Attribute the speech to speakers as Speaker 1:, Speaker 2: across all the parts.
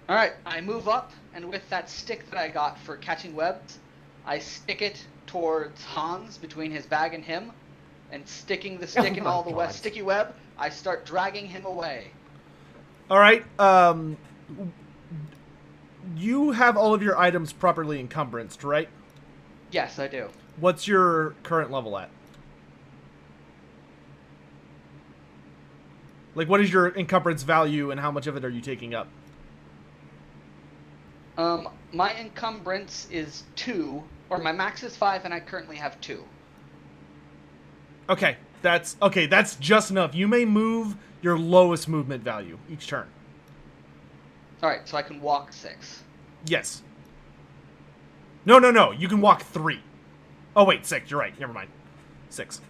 Speaker 1: All right, I move up, and with that stick that I got for catching webs, I stick it towards Hans between his bag and him, and sticking the stick in all the sticky web, I start dragging him away.
Speaker 2: All right. You have all of your items properly encumberanced, right?
Speaker 1: Yes, I do.
Speaker 2: What's your current level at? Like, what is your encumbrance value, and how much of it are you taking up?
Speaker 1: My encumbrance is 2, or my max is 5, and I currently have 2.
Speaker 2: Okay, that's just enough. You may move your lowest movement value each turn.
Speaker 1: All right, so I can walk 6.
Speaker 2: Yes. No. You can walk 3. Oh wait, 6. You're right. Never mind. 6.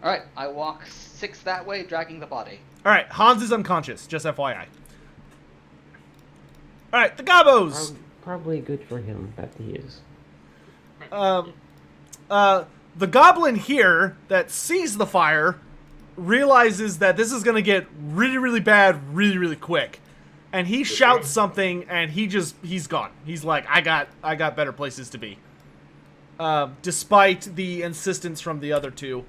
Speaker 1: All right, I walk 6 that way, dragging the body.
Speaker 2: All right, Hans is unconscious. Just FYI. All right, the Gobos.
Speaker 3: Probably good for him that he is.
Speaker 2: The goblin here that sees the fire realizes that this is going to get really, really bad really, really quick. And he shouts something, and he's gone. He's like, I got better places to be. Despite the insistence from the other two.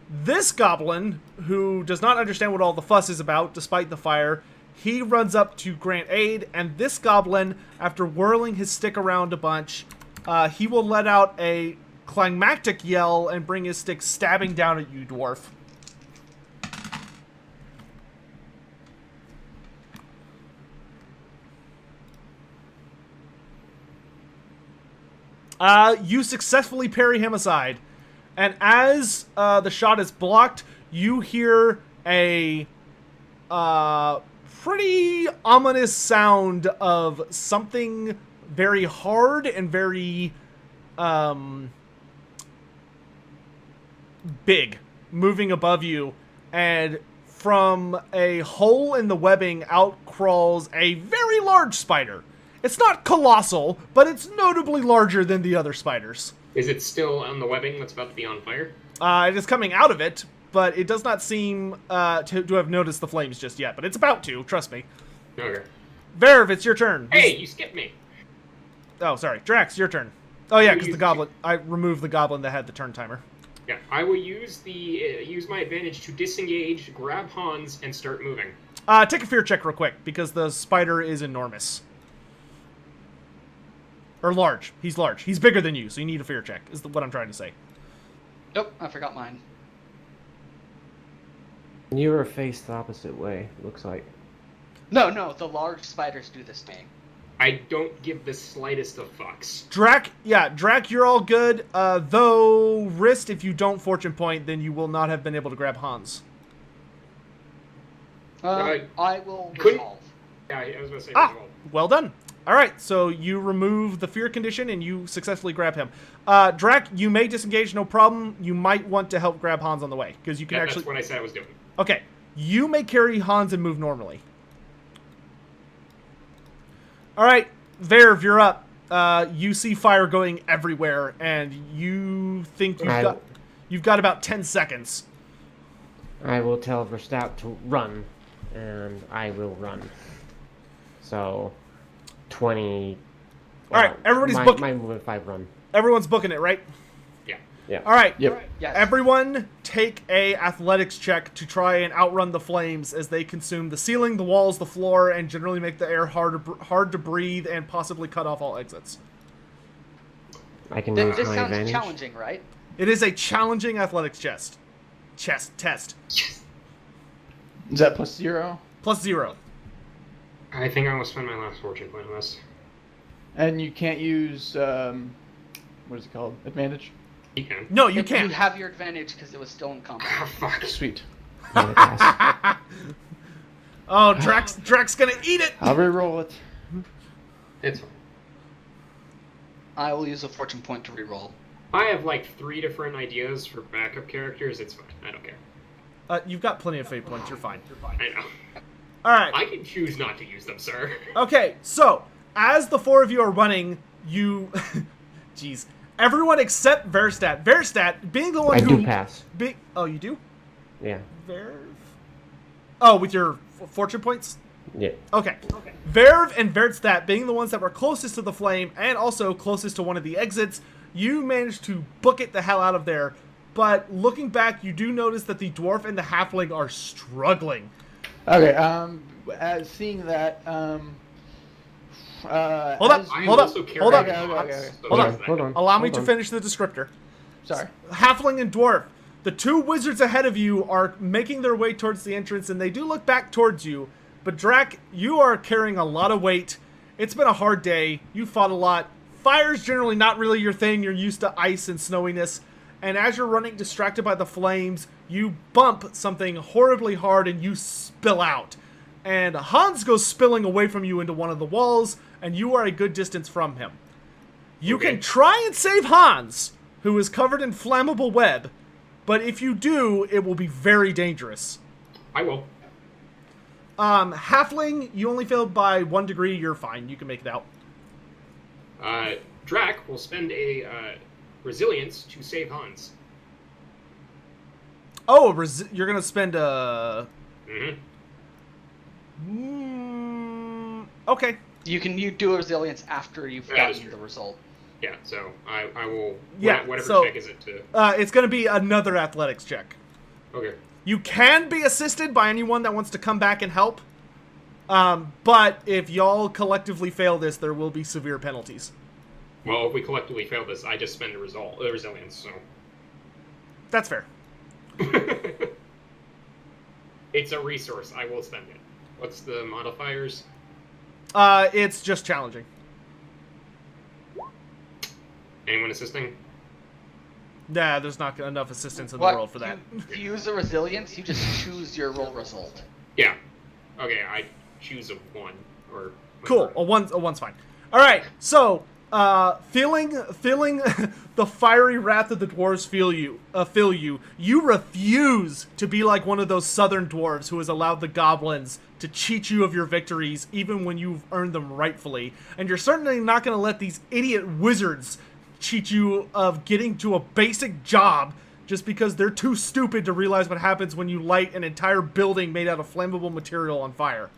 Speaker 2: This goblin, who does not understand what all the fuss is about, despite the fire, he runs up to grant aid, and this goblin, after whirling his stick around a bunch, he will let out a climactic yell and bring his stick stabbing down at you, dwarf. You successfully parry him aside. And as the shot is blocked, you hear a pretty ominous sound of something very hard and very big moving above you. And from a hole in the webbing out crawls a very large spider. It's not colossal, but it's notably larger than the other spiders.
Speaker 4: Is it still on the webbing that's about to be on fire?
Speaker 2: It is coming out of it, but it does not seem to have noticed the flames just yet. But it's about to, trust me.
Speaker 4: Okay.
Speaker 2: Verv, it's your turn.
Speaker 4: Hey, you skipped me!
Speaker 2: Oh, sorry. Drax, your turn. Oh, yeah, because the goblin... I removed the goblin that had the turn timer.
Speaker 4: Yeah, I will use my advantage to disengage, grab Hans, and start moving.
Speaker 2: Take a fear check real quick, because the spider is enormous. Or large. He's large. He's bigger than you, so you need a fear check, is what I'm trying to say.
Speaker 1: Nope, I forgot mine.
Speaker 3: You were faced the opposite way, looks like.
Speaker 1: No, the large spiders do this to me.
Speaker 4: I don't give the slightest of fucks.
Speaker 2: Drac, you're all good. Though, Wrist, if you don't fortune point, then you will not have been able to grab Hans.
Speaker 1: I will resolve.
Speaker 4: Yeah, I was going to say resolve.
Speaker 2: Well done. All right, so you remove the fear condition and you successfully grab him. Drac, you may disengage, no problem. You might want to help grab Hans on the way because you can actually.
Speaker 4: That's what I said I was doing.
Speaker 2: Okay, you may carry Hans and move normally. All right, Verv, you're up. You see fire going everywhere, and you think you've got about 10 seconds.
Speaker 3: I will tell Verstappen to run, and I will run. So. 20.
Speaker 2: All right, everybody's booking.
Speaker 3: My movement 5 run.
Speaker 2: Everyone's booking it, right?
Speaker 3: Yeah.
Speaker 2: All right.
Speaker 3: Yep.
Speaker 1: Yes.
Speaker 2: Everyone take a athletics check to try and outrun the flames as they consume the ceiling, the walls, the floor, and generally make the air hard to breathe and possibly cut off all exits.
Speaker 3: I can use
Speaker 1: This
Speaker 3: my
Speaker 1: sounds
Speaker 3: advantage.
Speaker 1: challenging, right?
Speaker 2: It is a challenging athletics test. Test.
Speaker 5: Is that plus 0?
Speaker 2: Plus 0.
Speaker 4: I think I will spend my last fortune point on this.
Speaker 5: And you can't use, what is it called? Advantage?
Speaker 4: You can.
Speaker 2: No, you can't.
Speaker 1: You have your advantage because it was still in combat.
Speaker 4: Oh, fuck.
Speaker 5: Sweet.
Speaker 2: Oh, Drax gonna eat it.
Speaker 5: I'll reroll it.
Speaker 4: It's fine.
Speaker 1: I will use a fortune point to reroll.
Speaker 4: I have like 3 different ideas for backup characters. It's fine. I don't care.
Speaker 2: You've got plenty of fate points. You're fine.
Speaker 4: I know.
Speaker 2: All right.
Speaker 4: I can choose not to use them, sir.
Speaker 2: Okay, so as the 4 of you are running, you, jeez, everyone except Verstat. Verstat, being the one
Speaker 3: I
Speaker 2: who
Speaker 3: do pass.
Speaker 2: Oh, you do?
Speaker 3: Yeah.
Speaker 2: Verv. Oh, with your fortune points?
Speaker 3: Yeah.
Speaker 2: Okay. Verve and Vertstat, being the ones that were closest to the flame and also closest to one of the exits, you managed to book it the hell out of there. But looking back, you do notice that the dwarf and the halfling are struggling.
Speaker 5: Okay. As seeing that,
Speaker 2: Hold up.
Speaker 4: I
Speaker 2: Hold up.
Speaker 4: also carry
Speaker 2: Hold up.
Speaker 5: Okay.
Speaker 4: so
Speaker 2: Hold
Speaker 4: there's
Speaker 2: on.
Speaker 4: that.
Speaker 3: Hold on.
Speaker 2: Allow me
Speaker 3: hold
Speaker 2: to
Speaker 3: on.
Speaker 2: finish the descriptor.
Speaker 5: Sorry.
Speaker 2: Halfling and dwarf. The two wizards ahead of you are making their way towards the entrance, and they do look back towards you. But Drac, you are carrying a lot of weight. It's been a hard day. You fought a lot. Fire's generally not really your thing. You're used to ice and snowiness. And as you're running distracted by the flames, you bump something horribly hard and you spill out. And Hans goes spilling away from you into one of the walls, and you are a good distance from him. You
Speaker 4: Okay.
Speaker 2: can try and save Hans, who is covered in flammable web, but if you do, it will be very dangerous.
Speaker 4: I will.
Speaker 2: Halfling, you only failed by 1 degree, you're fine, you can make it out.
Speaker 4: Drac will spend a resilience to save Hans.
Speaker 2: Oh, you're gonna spend a... okay.
Speaker 1: You do a resilience after you've
Speaker 4: That is
Speaker 1: gotten
Speaker 4: true.
Speaker 1: the result.
Speaker 4: Yeah, so I will.
Speaker 2: Yeah,
Speaker 4: Whatever
Speaker 2: so-
Speaker 4: check is it to?
Speaker 2: It's gonna be another athletics check.
Speaker 4: Okay.
Speaker 2: You can be assisted by anyone that wants to come back and help. But if y'all collectively fail this, there will be severe penalties.
Speaker 4: Well, if we collectively fail this, I just spend a resilience. So.
Speaker 2: That's fair.
Speaker 4: It's a resource. I will spend it. What's the modifiers?
Speaker 2: It's just challenging.
Speaker 4: Anyone assisting?
Speaker 2: Nah, there's not enough assistance in the
Speaker 1: What?
Speaker 2: world for that.
Speaker 1: You use a resilience, you just choose your roll result.
Speaker 4: Yeah. Okay, I choose a 1 or.
Speaker 2: Cool.
Speaker 4: whatever.
Speaker 2: A one's fine. All right. So, feeling the fiery wrath of the dwarves fill you. You refuse to be like one of those southern dwarves who has allowed the goblins to cheat you of your victories, even when you've earned them rightfully. And you're certainly not going to let these idiot wizards cheat you of getting to a basic job just because they're too stupid to realize what happens when you light an entire building made out of flammable material on fire.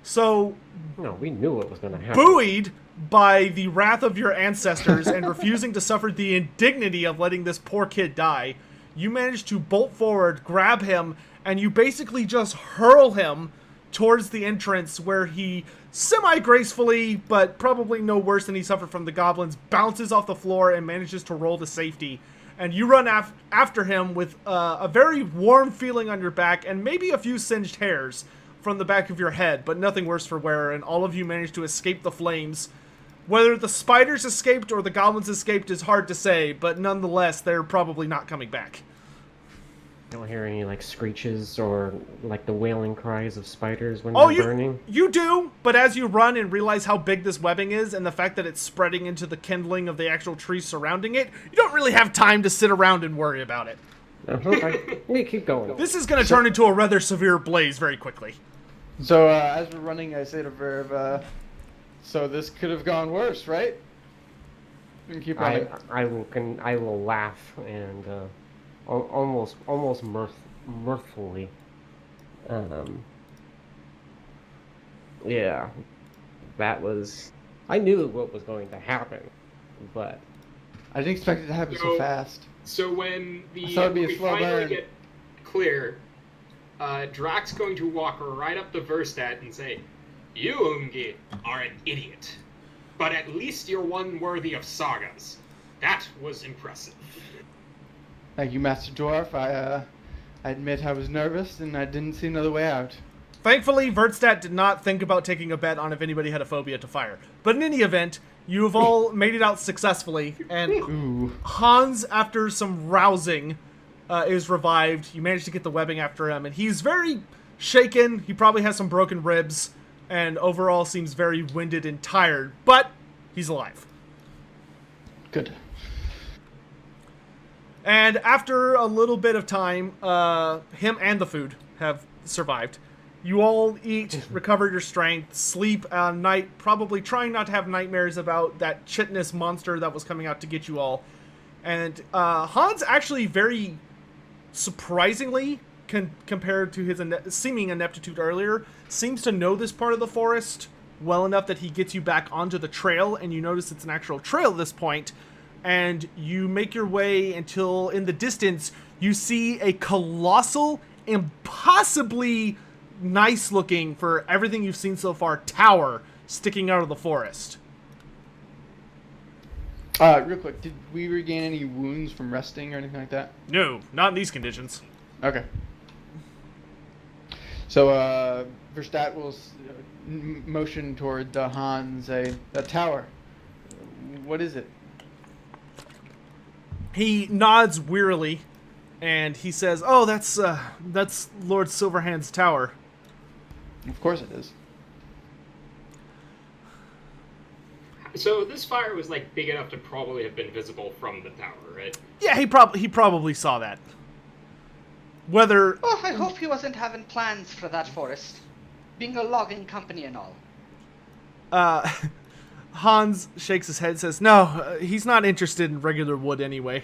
Speaker 2: So,
Speaker 3: No, we knew what was going to happen.
Speaker 2: buoyed by the wrath of your ancestors and refusing to suffer the indignity of letting this poor kid die, you manage to bolt forward, grab him, and you basically just hurl him towards the entrance where he semi-gracefully, but probably no worse than he suffered from the goblins, bounces off the floor and manages to roll to safety. And you run after him with a very warm feeling on your back and maybe a few singed hairs from the back of your head, but nothing worse for wear, and all of you managed to escape the flames. Whether the spiders escaped or the goblins escaped is hard to say, but nonetheless, they're probably not coming back.
Speaker 3: Don't hear any like screeches or like the wailing cries of spiders when
Speaker 2: Oh,
Speaker 3: they're burning.
Speaker 2: you do, but as you run and realize how big this webbing is and the fact that it's spreading into the kindling of the actual trees surrounding it, you don't really have time to sit around and worry about it.
Speaker 3: Okay, we keep going.
Speaker 2: This is going to turn into a rather severe blaze very quickly.
Speaker 5: So as we're running, I say to Verve, so this could have gone worse, right? We can keep running.
Speaker 3: I will laugh and almost mirthfully. Yeah, that was. I knew what was going to happen, but
Speaker 5: I didn't expect it to happen so fast.
Speaker 4: So when
Speaker 5: I thought it'd be a
Speaker 4: we
Speaker 5: slow
Speaker 4: finally
Speaker 5: burn.
Speaker 4: get clear, Drax's going to walk right up to Verstat and say, "You, Ungi, are an idiot, but at least you're one worthy of sagas. That was impressive."
Speaker 5: Thank you, Master Dwarf. I admit I was nervous and I didn't see another way out.
Speaker 2: Thankfully, Vertstat did not think about taking a bet on if anybody had a phobia to fire. But in any event, you have all made it out successfully, and
Speaker 5: Ooh.
Speaker 2: Hans, after some rousing, is revived. You manage to get the webbing after him, and he's very shaken. He probably has some broken ribs, and overall seems very winded and tired, but he's alive.
Speaker 5: Good.
Speaker 2: And after a little bit of time, him and the food have survived. You all eat, recover your strength, sleep at night, probably trying not to have nightmares about that chitinous monster that was coming out to get you all. And Hans actually very surprisingly compared to his seeming ineptitude earlier, seems to know this part of the forest well enough that he gets you back onto the trail, and you notice it's an actual trail at this point, and you make your way until in the distance you see a colossal, impossibly nice looking, for everything you've seen so far, tower sticking out of the forest.
Speaker 5: Real quick, did we regain any wounds from resting or anything like that?
Speaker 2: No, not in these conditions.
Speaker 5: Okay. So, Verstadt will motion toward Hans a tower. What is it?
Speaker 2: He nods wearily, and he says, "Oh, that's Lord Silverhand's tower."
Speaker 5: Of course it is.
Speaker 4: So this fire was like big enough to probably have been visible from the tower, right?
Speaker 2: Yeah, he probably saw that. Whether
Speaker 1: Oh, I hope he wasn't having plans for that forest. Being a logging company and all.
Speaker 2: Hans shakes his head and says, "No, he's not interested in regular wood anyway.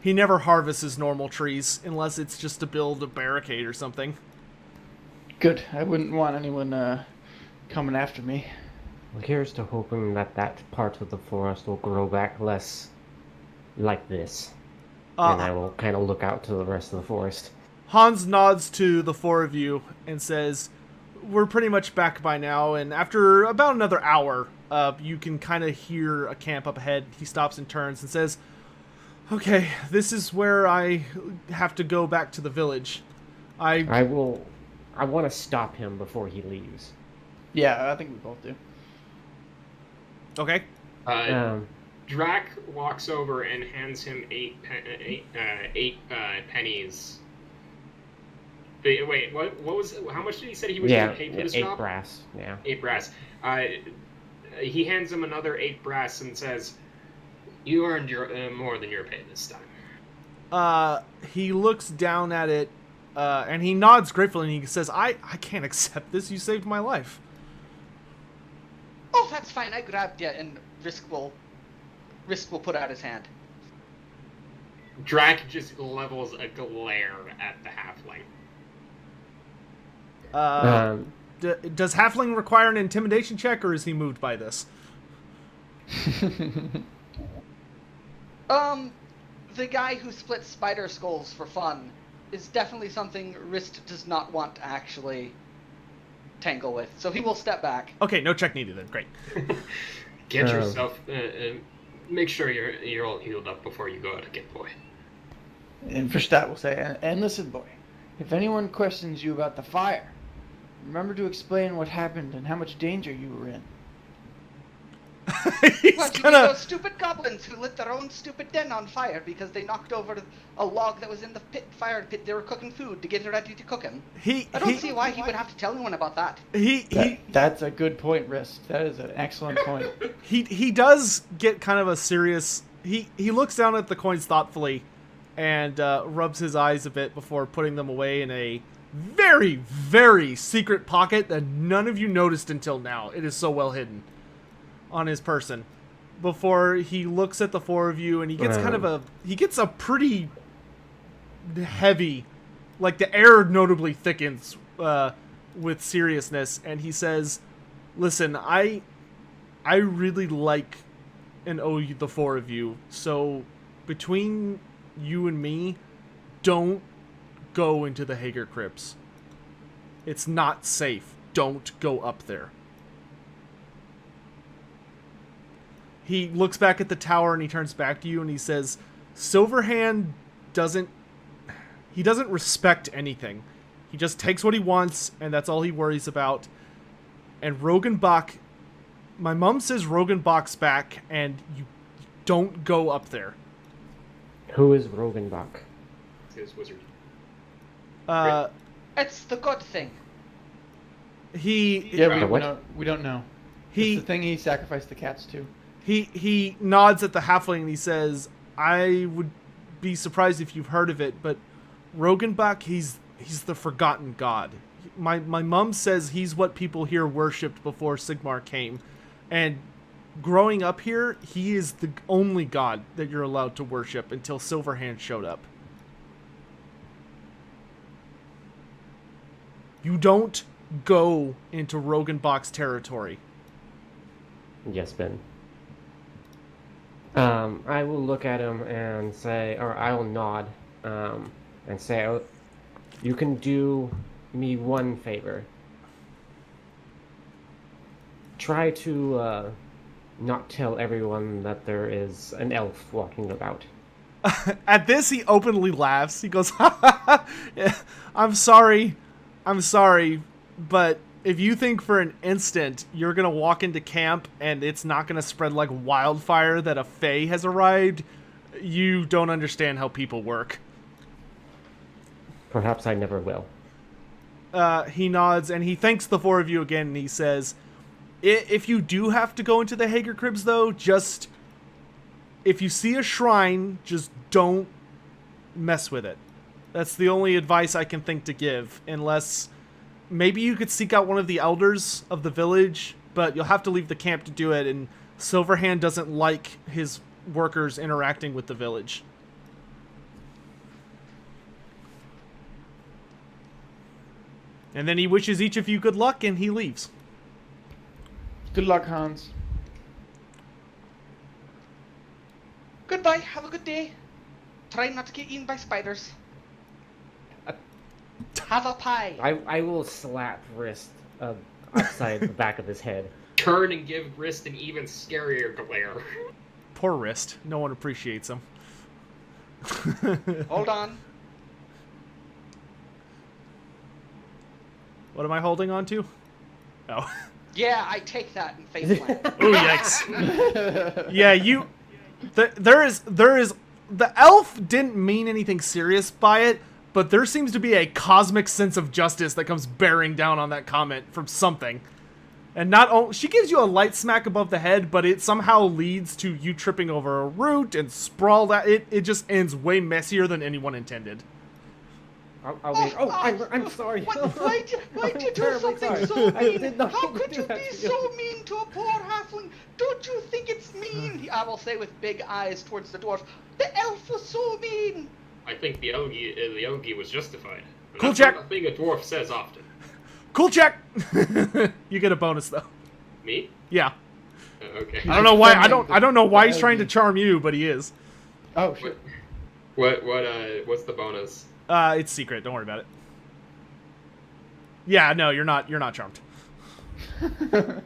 Speaker 2: He never harvests normal trees unless it's just to build a barricade or something."
Speaker 5: Good. I wouldn't want anyone coming after me.
Speaker 3: Well, here's to hoping that that part of the forest will grow back less like this. And I will kind of look out to the rest of the forest.
Speaker 2: Hans nods to the four of you and says, "We're pretty much back by now, and after about another hour, you can kind of hear a camp up ahead." He stops and turns and says, "Okay, this is where I have to go back to the village. I
Speaker 3: want to stop him before he leaves.
Speaker 5: Yeah, I think we both do.
Speaker 2: Okay.
Speaker 4: Drac walks over and hands him eight pennies. Wait, what was? How much did he say he was going to pay for this job?
Speaker 3: 8 brass. Yeah.
Speaker 4: 8 brass. He hands him another 8 brass and says, "You earned your more than your pay this time."
Speaker 2: He looks down at it, and he nods gratefully, and he says, I can't accept this. You saved my life."
Speaker 1: Oh, that's fine. I grabbed you, and Risk will put out his hand.
Speaker 4: Drac just levels a glare at the halfling.
Speaker 2: Does halfling require an intimidation check, or is he moved by this?
Speaker 1: The guy who splits spider skulls for fun is definitely something Rist does not want to actually tangle with, so he will step back.
Speaker 2: Okay, no check needed then. Great.
Speaker 4: Get yourself. Make sure you're all healed up before you go out again, boy.
Speaker 5: And Verstadt will say, and listen, boy, if anyone questions you about the fire, remember to explain what happened and how much danger you were in.
Speaker 1: What, you mean those stupid goblins who lit their own stupid den on fire because they knocked over a log that was in the fire pit they were cooking food to get it ready to cook him? I don't see why he would have to tell anyone about that.
Speaker 5: That's a good point, Risk. That is an excellent point.
Speaker 2: He does get kind of a serious... He looks down at the coins thoughtfully and rubs his eyes a bit before putting them away in a very, very secret pocket that none of you noticed until now. It is so well hidden on his person. Before he looks at the four of you, and he gets he gets a pretty heavy, like the air notably thickens with seriousness, and he says, "Listen, I really like and owe you the four of you, so between you and me, don't go into the Hager crypts. It's not safe. Don't go up there." He looks back at the tower and he turns back to you and he says, "Silverhand doesn't respect anything. He just takes what he wants, and that's all he worries about. And Rogenbach, my mom says Rogenbach's back, and you don't go up there."
Speaker 3: Who is Rogenbach?
Speaker 4: His wizard.
Speaker 1: It's the good thing.
Speaker 5: We don't know. It's the thing he sacrificed the cats to.
Speaker 2: He nods at the halfling and he says, "I would be surprised if you've heard of it, but Rogenbach, he's the forgotten god. My mom says he's what people here worshipped before Sigmar came, and growing up here, he is the only god that you're allowed to worship until Silverhand showed up." You don't go into Rogenbach's territory.
Speaker 3: Yes, Ben. I will look at him and say, or I will nod, and say, oh, you can do me one favor. Try to not tell everyone that there is an elf walking about.
Speaker 2: At this, he openly laughs. He goes, yeah, I'm sorry, but if you think for an instant you're going to walk into camp and it's not going to spread like wildfire that a fae has arrived, you don't understand how people work.
Speaker 3: Perhaps I never will.
Speaker 2: He nods and he thanks the four of you again, and he says, if you do have to go into the Hager Cribs, though, just... if you see a shrine, just don't mess with it. That's the only advice I can think to give, unless maybe you could seek out one of the elders of the village, but you'll have to leave the camp to do it, and Silverhand doesn't like his workers interacting with the village. And then he wishes each of you good luck, and he leaves.
Speaker 5: Good luck, Hans.
Speaker 1: Goodbye. Have a good day. Try not to get eaten by spiders. Have a pie.
Speaker 3: I will slap Wrist upside the back of his head.
Speaker 4: Turn and give Wrist an even scarier glare.
Speaker 2: Poor Wrist. No one appreciates him.
Speaker 1: Hold on.
Speaker 2: What am I holding on to? Oh.
Speaker 1: Yeah, I take that and face plant.
Speaker 2: Oh, yikes. Yeah, you... There is... The elf didn't mean anything serious by it, but there seems to be a cosmic sense of justice that comes bearing down on that comment from something. And not only... She gives you a light smack above the head, but it somehow leads to you tripping over a root and sprawled out. It just ends way messier than anyone intended.
Speaker 3: I'm sorry.
Speaker 1: Why'd you do something so mean? How could you be so mean to a poor halfling? Don't you think it's mean? I will say with big eyes towards the dwarf. The elf was so mean.
Speaker 4: I think the Elgi was justified. And
Speaker 2: Cool
Speaker 4: that's
Speaker 2: check.
Speaker 4: not a thing a dwarf says often.
Speaker 2: Cool check! You get a bonus, though.
Speaker 4: Me?
Speaker 2: Yeah.
Speaker 4: Okay.
Speaker 2: I don't know why. I don't know why he's trying to charm you, but he is.
Speaker 5: Oh, shit.
Speaker 4: What's the bonus?
Speaker 2: It's secret. Don't worry about it. Yeah, no, you're not charmed.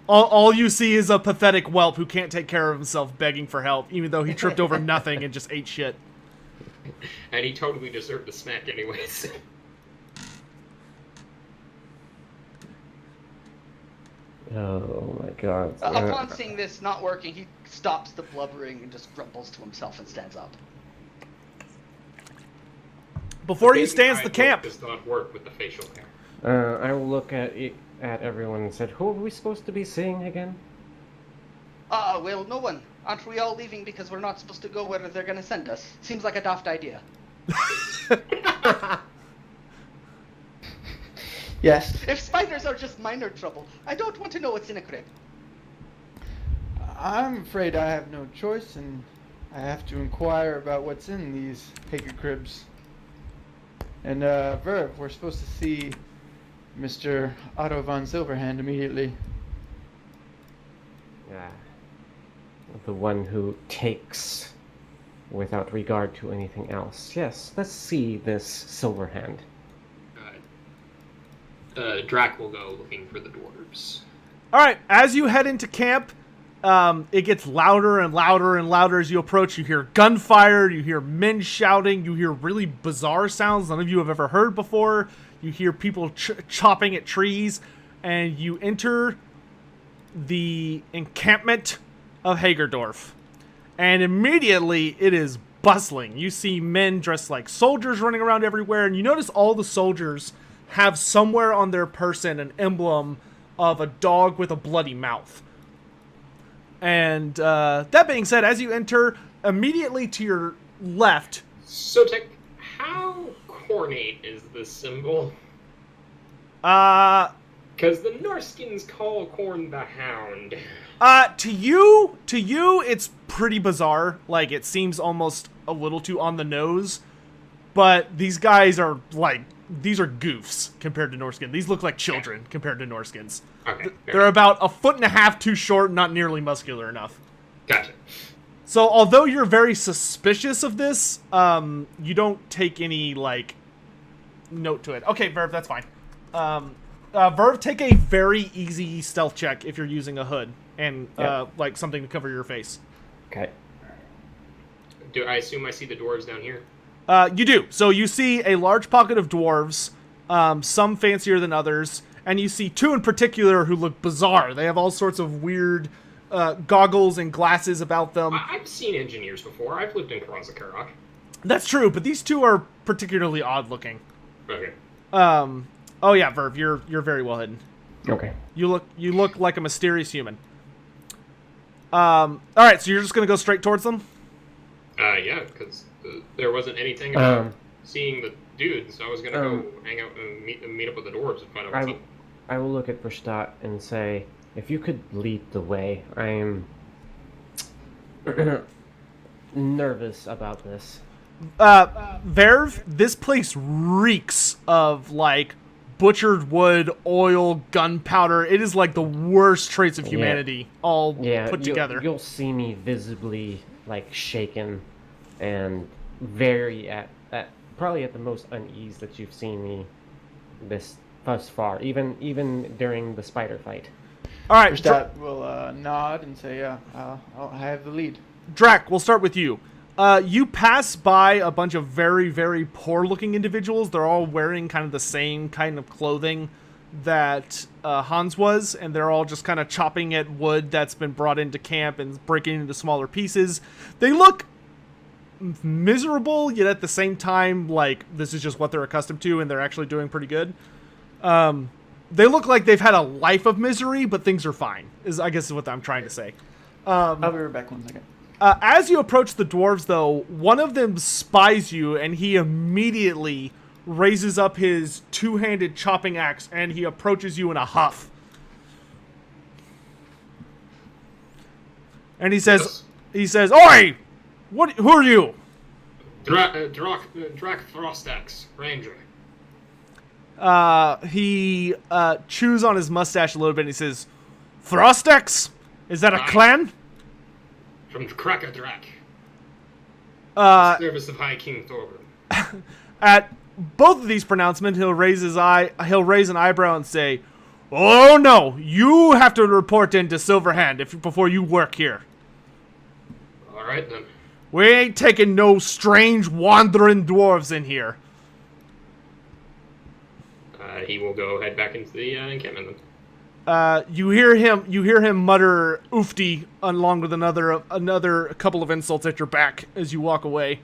Speaker 2: all you see is a pathetic whelp who can't take care of himself begging for help, even though he tripped over nothing and just ate shit.
Speaker 4: And he totally deserved a smack anyways.
Speaker 3: Oh my god.
Speaker 1: Upon seeing this not working, he stops the blubbering and just grumbles to himself and stands up.
Speaker 2: Before you stands the camp.
Speaker 4: Does not work with the facial hair.
Speaker 3: I will look at everyone and said, "Who are we supposed to be seeing again?"
Speaker 1: Well, no one. Aren't we all leaving because we're not supposed to go where they're gonna send us? Seems like a daft idea.
Speaker 5: Yes.
Speaker 1: If spiders are just minor trouble, I don't want to know what's in a crib.
Speaker 5: I'm afraid I have no choice, and I have to inquire about what's in these Hager Cribs. And, Verv, we're supposed to see Mr. Otto von Silverhand immediately.
Speaker 3: Yeah. The one who takes without regard to anything else. Yes, let's see this Silverhand.
Speaker 4: Drac will go looking for the dwarves.
Speaker 2: Alright, as you head into camp, it gets louder and louder and louder as you approach. You hear gunfire, you hear men shouting, you hear really bizarre sounds none of you have ever heard before. You hear people chopping at trees, and you enter the encampment of Hagerdorf. And immediately it is bustling. You see men dressed like soldiers running around everywhere, and you notice all the soldiers have somewhere on their person an emblem of a dog with a bloody mouth. And that being said, as you enter, immediately to your left...
Speaker 4: Sotek, how cornate is this symbol?
Speaker 2: Uh...
Speaker 4: Because the Norskins call Corn the Hound.
Speaker 2: To you, it's pretty bizarre. Like, it seems almost a little too on the nose. But these guys are, like, these are goofs compared to Norskins. These look like children compared to Norskins.
Speaker 4: Okay.
Speaker 2: They're about 1.5 feet too short, not nearly muscular enough.
Speaker 4: Gotcha.
Speaker 2: So although you're very suspicious of this, you don't take any, like, note to it. Okay, Verve, that's fine. Verve, take a very easy stealth check if you're using a hood and, like, something to cover your face.
Speaker 3: Okay.
Speaker 4: Do I assume I see the dwarves down here?
Speaker 2: You do. So you see a large pocket of dwarves, some fancier than others, and you see two in particular who look bizarre. They have all sorts of weird goggles and glasses about them.
Speaker 4: I've seen engineers before. I've lived in Krasakarak.
Speaker 2: That's true, but these two are particularly odd looking.
Speaker 4: Okay.
Speaker 2: Oh yeah, Verve, you're very well hidden.
Speaker 3: Okay.
Speaker 2: You look like a mysterious human. All right, so you're just gonna go straight towards them?
Speaker 4: Yeah, because there wasn't anything about seeing the dudes, so I was gonna go hang out and meet up with the dwarves and find out what's up.
Speaker 3: I will look at Verstadt and say, if you could lead the way, I am nervous about this.
Speaker 2: Verve, this place reeks of, like, butchered wood, oil, gunpowder. It is like the worst traits of humanity all put together.
Speaker 3: You'll see me visibly, like, shaken and very at probably at the most unease that you've seen me thus far, even during the spider fight.
Speaker 2: All right,
Speaker 5: Verstadt will nod and say, "Yeah, I'll have the lead."
Speaker 2: Drac, we'll start with you. You pass by a bunch of very, very poor-looking individuals. They're all wearing kind of the same kind of clothing that Hans was, and they're all just kind of chopping at wood that's been brought into camp and breaking it into smaller pieces. They look miserable, yet at the same time, like, this is just what they're accustomed to, and they're actually doing pretty good. They look like they've had a life of misery, but things are fine, I guess is what I'm trying to say.
Speaker 5: I'll be right back 1 second.
Speaker 2: As you approach the dwarves, though, one of them spies you, and he immediately raises up his two-handed chopping axe, and he approaches you in a huff. And he says, "Oi! Who are you?"
Speaker 4: Drac Throstax, Ranger.
Speaker 2: He chews on his mustache a little bit, and he says, "Throstax? Is that a clan?"
Speaker 4: From Krakadrak. Service of High King Thorgrim.
Speaker 2: At both of these pronouncements, he'll raise an eyebrow and say, "Oh no, you have to report into Silverhand before you work here.
Speaker 4: Alright then.
Speaker 2: We ain't taking no strange wandering dwarves in here."
Speaker 4: He will go head back into the encampment then.
Speaker 2: You hear him mutter "oofty" along with another couple of insults at your back as you walk away.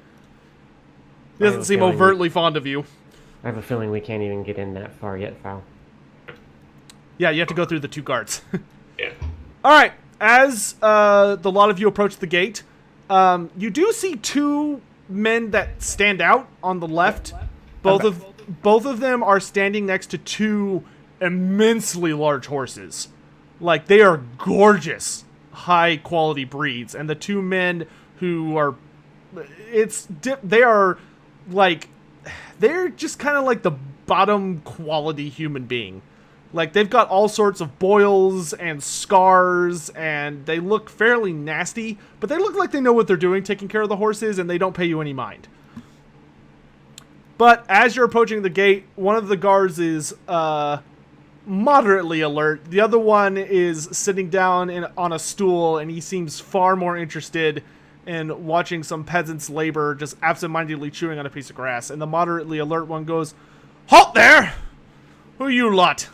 Speaker 2: He doesn't seem overtly fond of you.
Speaker 3: I have a feeling we can't even get in that far yet, Foul.
Speaker 2: Yeah, you have to go through the two guards.
Speaker 4: Yeah.
Speaker 2: All right. As the lot of you approach the gate, you do see two men that stand out on the left. Both of them are standing next to two immensely large horses. Like, they are gorgeous, high quality breeds, and the two men who are they're just kind of like the bottom quality human being. Like, they've got all sorts of boils and scars, and they look fairly nasty, but they look like they know what they're doing, taking care of the horses, and they don't pay you any mind. But as you're approaching the gate, one of the guards is moderately alert. The other one is sitting down on a stool, and he seems far more interested in watching some peasants labor, just absentmindedly chewing on a piece of grass. And the moderately alert one goes, "Halt there! Who you lot?"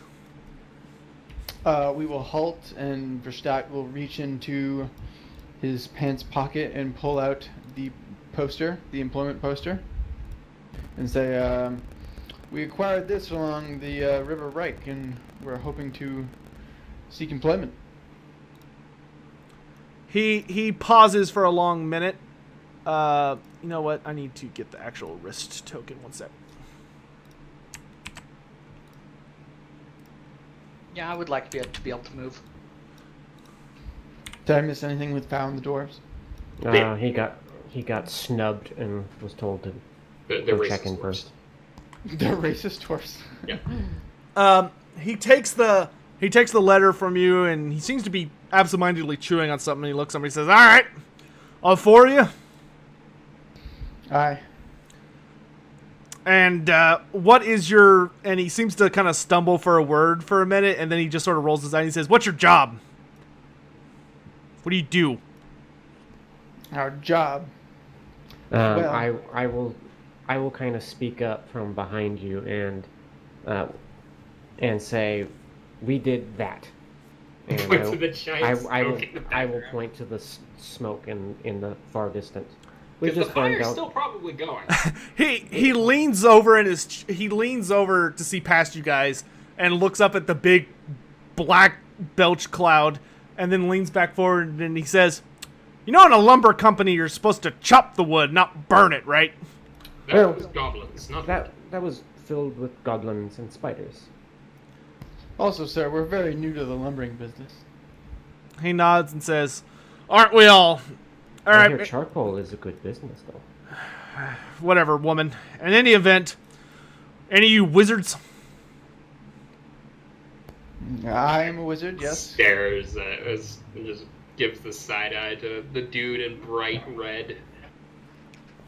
Speaker 5: We will halt, and Verstadt will reach into his pants pocket and pull out the employment poster, and say, "We acquired this along the River Reich, and we're hoping to seek employment."
Speaker 2: He pauses for a long minute. You know what? I need to get the actual wrist token. 1 sec.
Speaker 1: Yeah, I would like to be able to move.
Speaker 5: Did I miss anything with Found the dwarves?
Speaker 3: He got snubbed and was told to
Speaker 4: The
Speaker 3: go
Speaker 4: racist
Speaker 3: check in
Speaker 4: dwarves.
Speaker 3: first.
Speaker 5: They're racist dwarfs.
Speaker 4: Yeah.
Speaker 2: He takes the letter from you, and he seems to be absentmindedly chewing on something. He looks at me and says, "All right, all four of you."
Speaker 5: Aye.
Speaker 2: And what is your... And he seems to kind of stumble for a word for a minute, and then he just sort of rolls his eyes and he says, "What's your job? What do you do?"
Speaker 5: Our job. Well-
Speaker 3: I will kind of speak up from behind you and say, "We did that." And
Speaker 4: Point to the giant
Speaker 3: I will
Speaker 4: smoke in the
Speaker 3: I will
Speaker 4: background.
Speaker 3: point to the smoke in the far distance. We
Speaker 4: Because the
Speaker 3: just burned
Speaker 4: fire's
Speaker 3: out.
Speaker 4: still probably going.
Speaker 2: He leans over to see past you guys and looks up at the big black belch cloud, and then leans back forward and he says, "You know, in a lumber company, you're supposed to chop the wood, not burn it, right?"
Speaker 4: That
Speaker 3: Well,
Speaker 4: was goblins, not
Speaker 3: That was filled with goblins and spiders.
Speaker 5: Also, sir, we're very new to the lumbering business.
Speaker 2: He nods and says, "Aren't we all? All
Speaker 3: I hear
Speaker 2: right,
Speaker 3: charcoal is a good business, though.
Speaker 2: whatever, woman. In any event, any of you wizards?"
Speaker 5: I am a wizard, yes.
Speaker 4: Stares and just gives the side eye to the dude in bright red.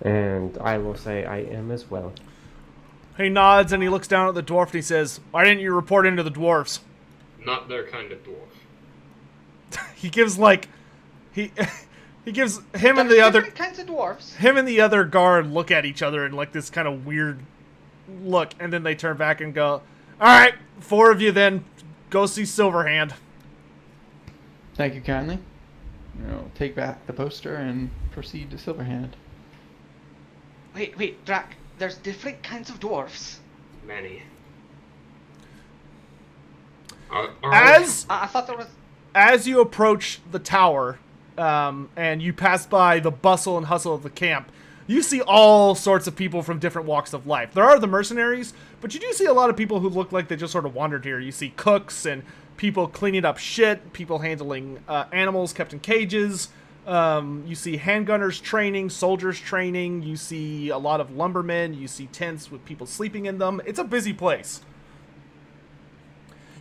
Speaker 3: And I will say I am as well.
Speaker 2: He nods and he looks down at the dwarf and he says, "Why didn't you report into the dwarves?"
Speaker 4: Not their kind of dwarf.
Speaker 2: He gives he gives him and
Speaker 1: There's
Speaker 2: the other
Speaker 1: different kinds of dwarfs.
Speaker 2: him and the other guard look at each other in like this kind of weird look, and then they turn back and go, "All right, four of you then, go see Silverhand."
Speaker 5: Thank you kindly. Take back the poster and proceed to Silverhand.
Speaker 1: Wait, Drac. There's different kinds of dwarfs.
Speaker 4: Many.
Speaker 1: I thought there was.
Speaker 2: As you approach the tower, and you pass by the bustle and hustle of the camp, you see all sorts of people from different walks of life. There are the mercenaries, but you do see a lot of people who look like they just sort of wandered here. You see cooks and people cleaning up shit, people handling animals kept in cages. You see handgunners training, soldiers training. You see a lot of lumbermen. You see tents with people sleeping in them. It's a busy place.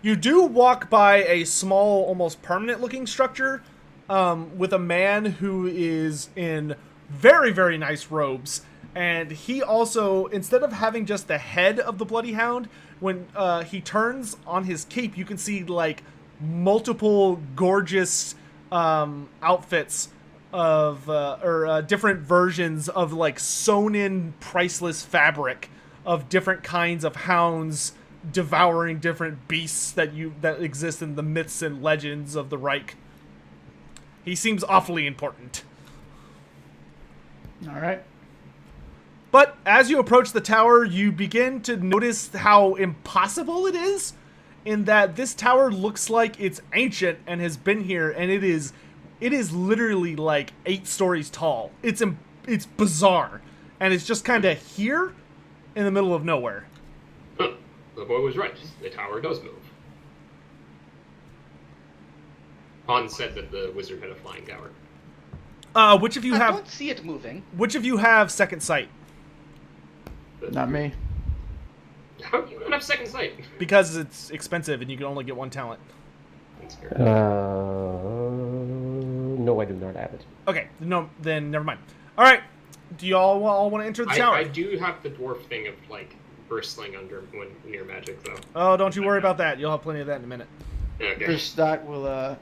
Speaker 2: You do walk by a small, almost permanent-looking structure with a man who is in very, very nice robes. And he also, instead of having just the head of the Bloody Hound, when he turns on his cape, you can see, like, multiple gorgeous outfits of, different versions of, like, sewn-in priceless fabric of different kinds of hounds devouring different beasts that exist in the myths and legends of the Reich. He seems awfully important.
Speaker 5: All right.
Speaker 2: But as you approach the tower, you begin to notice how impossible it is, in that this tower looks like it's ancient and has been here, and it is literally like 8 stories tall. It's bizarre, and it's just kind of here in the middle of nowhere.
Speaker 4: Huh. The boy was right. The tower does move. Hans said that the wizard had a flying tower.
Speaker 2: Which of you
Speaker 1: I
Speaker 2: have
Speaker 1: don't see it moving.
Speaker 2: Which of you have second sight?
Speaker 5: Not me.
Speaker 4: How do you not have second sight?
Speaker 2: Because it's expensive and you can only get one talent.
Speaker 4: That's fair.
Speaker 3: No, I do not have it.
Speaker 2: Okay, no, then never mind. All right, do you all want to enter the tower?
Speaker 4: I do have the dwarf thing of, like, bristling under when near magic, though.
Speaker 2: Oh, don't you worry about that. You'll have plenty of that in a minute.
Speaker 4: Okay.
Speaker 5: Verstadt will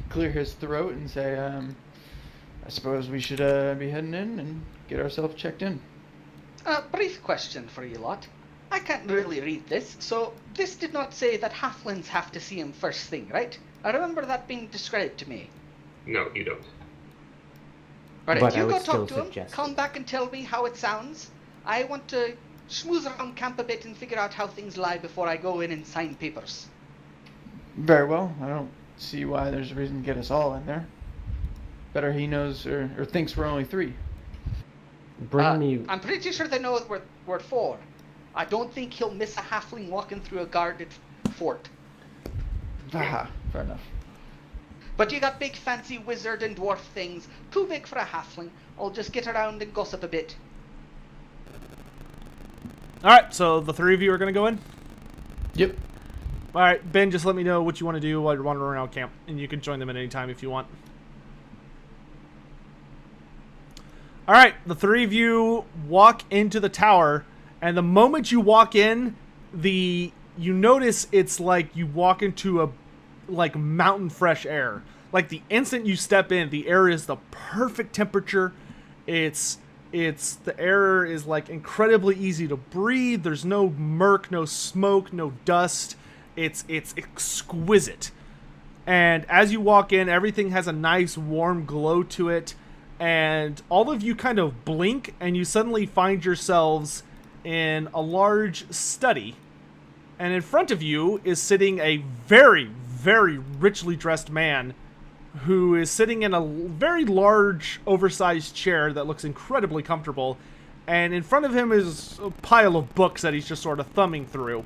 Speaker 5: clear his throat and say, I suppose we should be heading in and get ourselves checked in.
Speaker 1: Brief question for you lot. I can't really read this, so this did not say that halflings have to see him first thing, right? I remember that being described to me.
Speaker 4: No, you don't.
Speaker 1: Right,
Speaker 3: But I
Speaker 1: you
Speaker 3: would
Speaker 1: go
Speaker 3: still
Speaker 1: talk to him,
Speaker 3: suggest
Speaker 1: come
Speaker 3: it.
Speaker 1: back and tell me how it sounds. I want to schmooze around camp a bit and figure out how things lie before I go in and sign papers.
Speaker 5: Very well. I don't see why there's a reason to get us all in there. Better he knows or thinks we're only 3.
Speaker 3: Bring me.
Speaker 1: I'm pretty sure they know we're 4. I don't think he'll miss a halfling walking through a guarded fort.
Speaker 5: Aha, fair enough.
Speaker 1: But you got big fancy wizard and dwarf things, too big for a halfling. I'll just get around and gossip a bit.
Speaker 2: All right, so the three of you are going to go in?
Speaker 5: Yep.
Speaker 2: All right, Ben, just let me know what you want to do while you're wandering around camp, and you can join them at any time if you want. All right, the three of you walk into the tower, and the moment you walk in, you notice it's like you walk into a mountain fresh air. Like the instant you step in, the air is the perfect temperature. The air is like incredibly easy to breathe. There's no murk, no smoke, no dust. It's exquisite. And as you walk in, everything has a nice warm glow to it. And all of you kind of blink, and you suddenly find yourselves in a large study. And in front of you is sitting a very, very richly dressed man who is sitting in a very large, oversized chair that looks incredibly comfortable. And in front of him is a pile of books that he's just sort of thumbing through.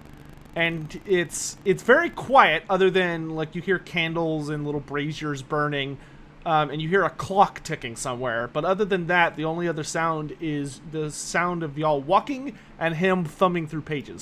Speaker 2: And it's very quiet, other than, like, you hear candles and little braziers burning, and you hear a clock ticking somewhere. But other than that, the only other sound is the sound of y'all walking and him thumbing through pages.